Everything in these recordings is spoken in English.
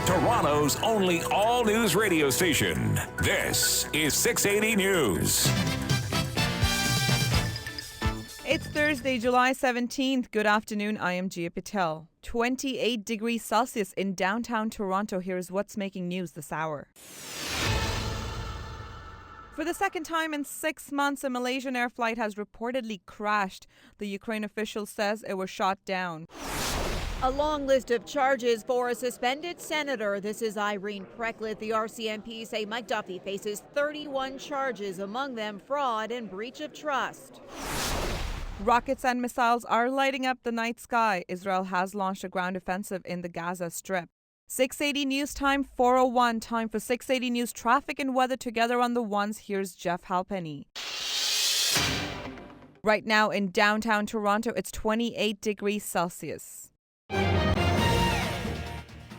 Toronto's only all-news radio station. This is 680 News. It's Thursday, July 17th. Good afternoon. I am Gia Patel. 28 degrees Celsius in downtown Toronto. Here's what's making news this hour. For the second time in 6 months, a Malaysian air flight has reportedly crashed. The Ukraine official says it was shot down. A long list of charges for a suspended senator. This is Irene Precklett. The RCMP say Mike Duffy faces 31 charges, among them fraud and breach of trust. Rockets and missiles are lighting up the night sky. Israel has launched a ground offensive in the Gaza Strip. 680 News time, 4:01. Time for 680 News traffic and weather together on the ones. Here's Jeff Halpenny. Right now in downtown Toronto, it's 28 degrees Celsius.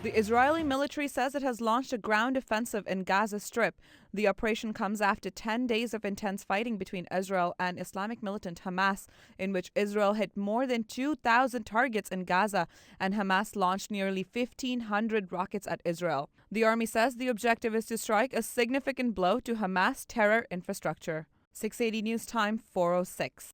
The Israeli military says it has launched a ground offensive in Gaza Strip. The operation comes after 10 days of intense fighting between Israel and Islamic militant Hamas, in which Israel hit more than 2,000 targets in Gaza, and Hamas launched nearly 1,500 rockets at Israel. The army says the objective is to strike a significant blow to Hamas terror infrastructure. 680 News time, 4:06.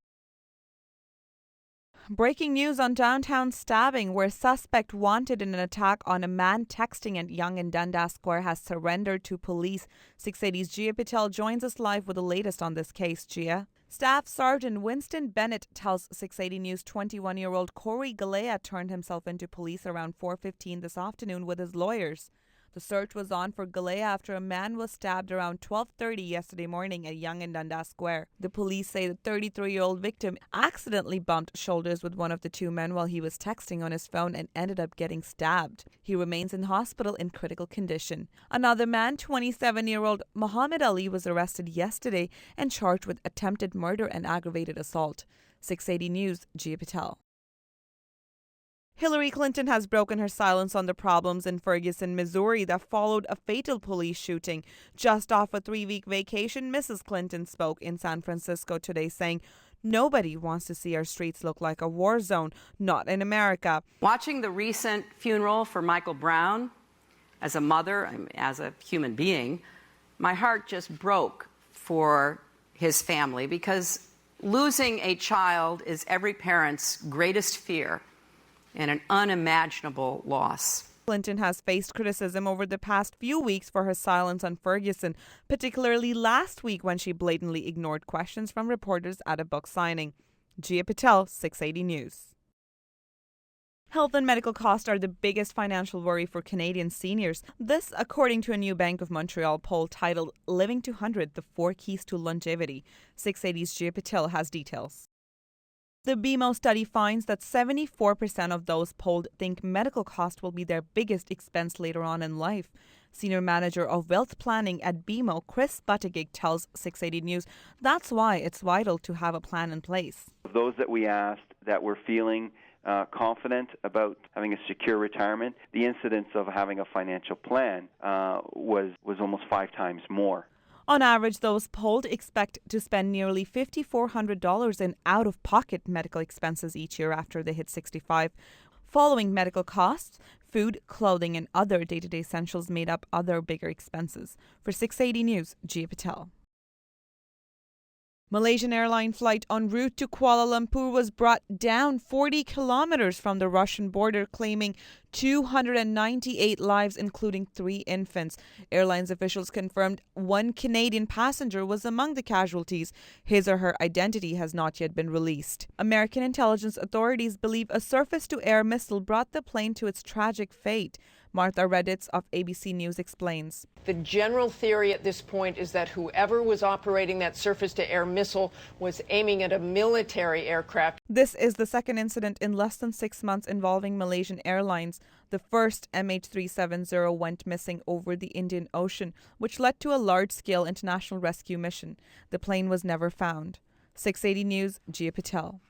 Breaking news on downtown stabbing, where a suspect wanted in an attack on a man texting at Yonge and Dundas Square has surrendered to police. 680's Gia Patel joins us live with the latest on this case. Gia. Staff Sergeant Winston Bennett tells 680 News 21-year-old Corey Galea turned himself into police around 4:15 this afternoon with his lawyers. The search was on for Galea after a man was stabbed around 12:30 yesterday morning at Yonge and Dundas Square. The police say the 33-year-old victim accidentally bumped shoulders with one of the two men while he was texting on his phone and ended up getting stabbed. He remains in hospital in critical condition. Another man, 27-year-old Muhammad Ali, was arrested yesterday and charged with attempted murder and aggravated assault. 680 News, Gia Patel. Hillary Clinton has broken her silence on the problems in Ferguson, Missouri that followed a fatal police shooting. Just off a 3-week vacation, Mrs. Clinton spoke in San Francisco today saying, "Nobody wants to see our streets look like a war zone, not in America." Watching the recent funeral for Michael Brown, as a mother, as a human being, my heart just broke for his family because losing a child is every parent's greatest fear and an unimaginable loss. Clinton has faced criticism over the past few weeks for her silence on Ferguson, particularly last week when she blatantly ignored questions from reporters at a book signing. Gia Patel, 680 News. Health and medical costs are the biggest financial worry for Canadian seniors. This, according to a new Bank of Montreal poll titled Living to 100, the 4 Keys to Longevity. 680's Gia Patel has details. The BMO study finds that 74% of those polled think medical cost will be their biggest expense later on in life. Senior Manager of Wealth Planning at BMO, Chris Buttigieg, tells 680 News that's why it's vital to have a plan in place. Those that we asked that were feeling confident about having a secure retirement, the incidence of having a financial plan was almost 5 times more. On average, those polled expect to spend nearly $5,400 in out-of-pocket medical expenses each year after they hit 65. Following medical costs, food, clothing, and other day-to-day essentials made up other bigger expenses. For 680 News, Gia Patel. Malaysian airline flight en route to Kuala Lumpur was brought down 40 kilometers from the Russian border, claiming 298 lives, including 3 infants. Airlines officials confirmed 1 Canadian passenger was among the casualties. His or her identity has not yet been released. American intelligence authorities believe a surface-to-air missile brought the plane to its tragic fate. Martha Redditz of ABC News explains. The general theory at this point is that whoever was operating that surface-to-air missile was aiming at a military aircraft. This is the second incident in less than 6 months involving Malaysian Airlines. The first, MH370, went missing over the Indian Ocean, which led to a large-scale international rescue mission. The plane was never found. 680 News, Gia Patel.